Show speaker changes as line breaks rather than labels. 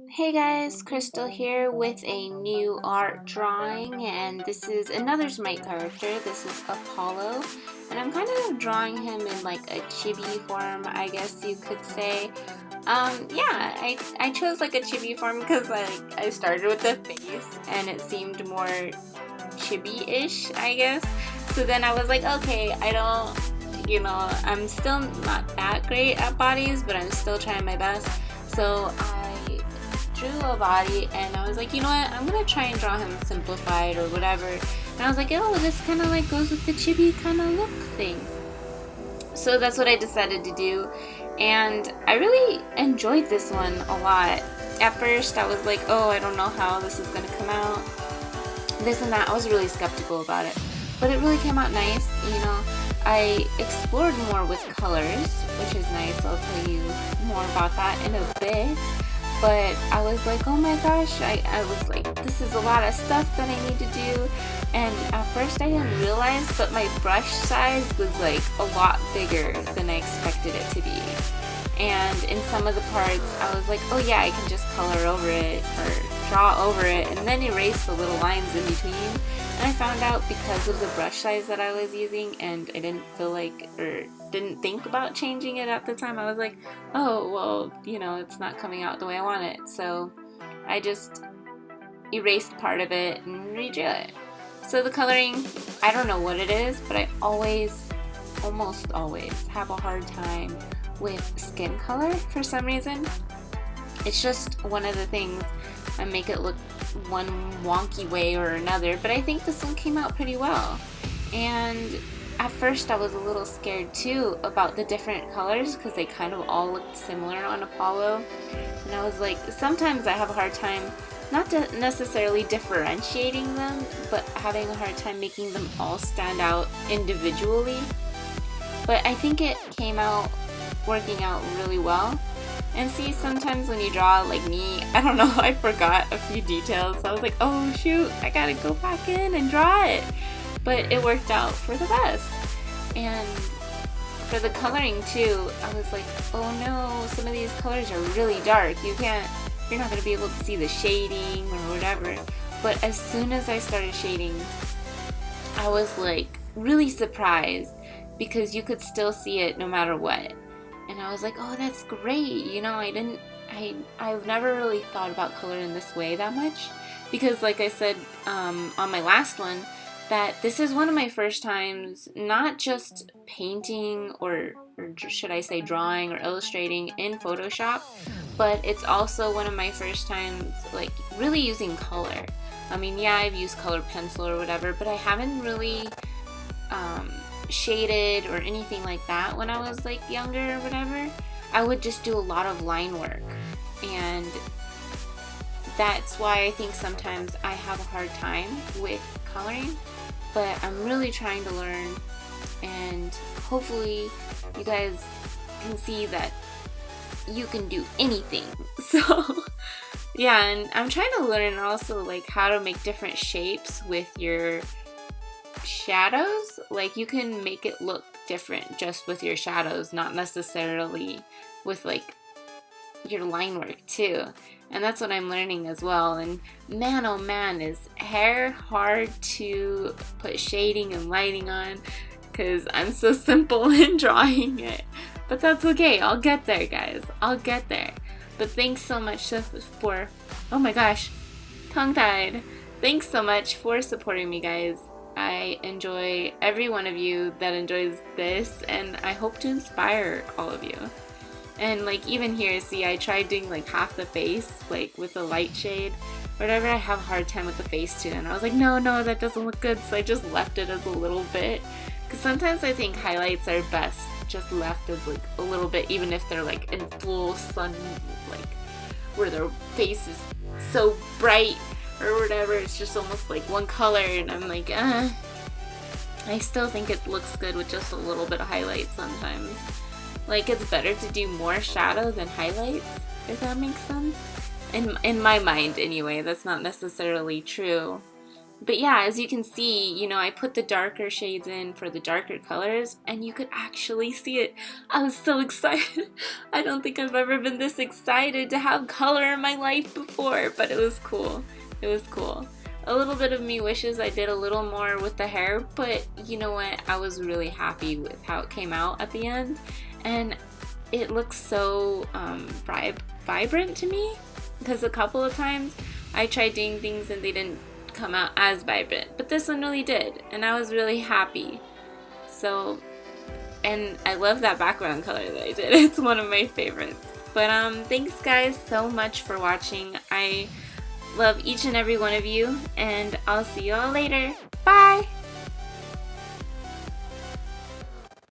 Hey guys, Crystal here with a new art drawing, and this is another Smite character. This is Apollo, and I'm kind of drawing him in like a chibi form, I guess you could say. Yeah, I chose like a chibi form because I started with the face and it seemed more chibi-ish, I guess. So then I was like, okay, I'm still not that great at bodies, but I'm still trying my best. So I drew a body and I was like, you know what, I'm gonna try and draw him simplified or whatever. And I was like, oh, this kind of like goes with the chibi kind of look thing. So that's what I decided to do, and I really enjoyed this one a lot. At first, I was like, oh, I don't know how this is gonna come out, this and that. I was really skeptical about it, but it really came out nice. I explored more with colors, which is nice. I'll tell you more about that in a bit. But I was like, oh my gosh, I was like, this is a lot of stuff that I need to do. And at first I didn't realize, but my brush size was like a lot bigger than I expected it to be. And in some of the parts, I was like, oh yeah, I can just color over it or draw over it and then erase the little lines in between. And I found out because of the brush size that I was using, and I didn't feel like or didn't think about changing it at the time. I was like, oh, well, it's not coming out the way I want it. So I just erased part of it and redrew it. So the coloring, I don't know what it is, but I almost always have a hard time with skin color for some reason. It's just one of the things I make it look one wonky way or another, but I think this one came out pretty well. And at first I was a little scared too about the different colors because they kind of all looked similar on Apollo. And I was like, sometimes I have a hard time not necessarily differentiating them, but having a hard time making them all stand out individually. But I think it came out working out really well. And see, sometimes when you draw like me, I don't know, I forgot a few details. So I was like, oh shoot, I gotta go back in and draw it. But it worked out for the best. And for the coloring too, I was like, oh no, some of these colors are really dark. You're not gonna be able to see the shading or whatever. But as soon as I started shading, I was like really surprised because you could still see it no matter what. And I was like, oh, that's great. I've never really thought about color in this way that much because, like I said on my last one, that this is one of my first times not just painting or should I say drawing or illustrating in Photoshop, but it's also one of my first times like really using color. I mean, yeah, I've used colored pencil or whatever, but I haven't really shaded or anything like that when I was like younger or whatever. I would just do a lot of line work, and that's why I think sometimes I have a hard time with coloring, but I'm really trying to learn, and hopefully you guys can see that you can do anything. So yeah, and I'm trying to learn also like how to make different shapes with your shadows. Like you can make it look different just with your shadows, not necessarily with like your line work too. And that's what I'm learning as well. And man, oh man, is hair hard to put shading and lighting on because I'm so simple in drawing it. But that's okay. I'll get there, guys. I'll get there. But thanks so much for, oh my gosh, tongue-tied. Thanks so much for supporting me, guys. I enjoy every one of you that enjoys this, and I hope to inspire all of you. And like even here, see, I tried doing like half the face, like with the light shade. Whatever, I have a hard time with the face too, and I was like, no, that doesn't look good, so I just left it as a little bit. Because sometimes I think highlights are best just left as like a little bit, even if they're like in full sun, like where their face is so bright or whatever. It's just almost like one color, and I'm like, I still think it looks good with just a little bit of highlight sometimes. Like it's better to do more shadow than highlights, if that makes sense. In my mind anyway, that's not necessarily true. But yeah, as you can see, you know, I put the darker shades in for the darker colors, and you could actually see it. I was so excited. I don't think I've ever been this excited to have color in my life before, but it was cool. It was cool. A little bit of me wishes I did a little more with the hair, but you know what? I was really happy with how it came out at the end, and it looks so vibrant to me, because a couple of times I tried doing things and they didn't come out as vibrant, but this one really did, and I was really happy. So, and I love that background color that I did. It's one of my favorites. But thanks guys so much for watching. I love each and every one of you, and I'll see you all later. Bye!